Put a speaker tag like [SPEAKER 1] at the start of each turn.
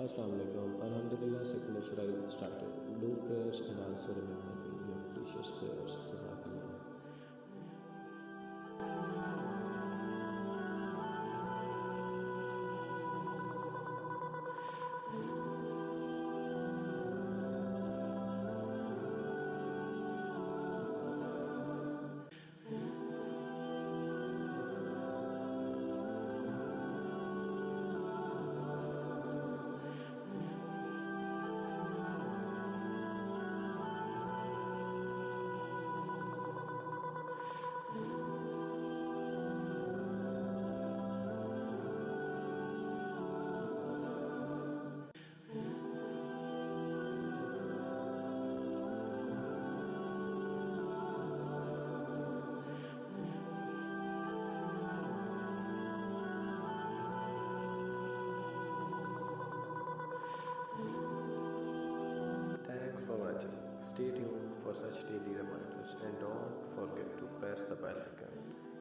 [SPEAKER 1] Assalamu alaikum. Alhamdulillah, secular Shura started. Do prayers and also remember me your precious prayers. Jazakallah. Thanks for watching. Stay tuned for such daily reminders and don't forget to press the bell icon.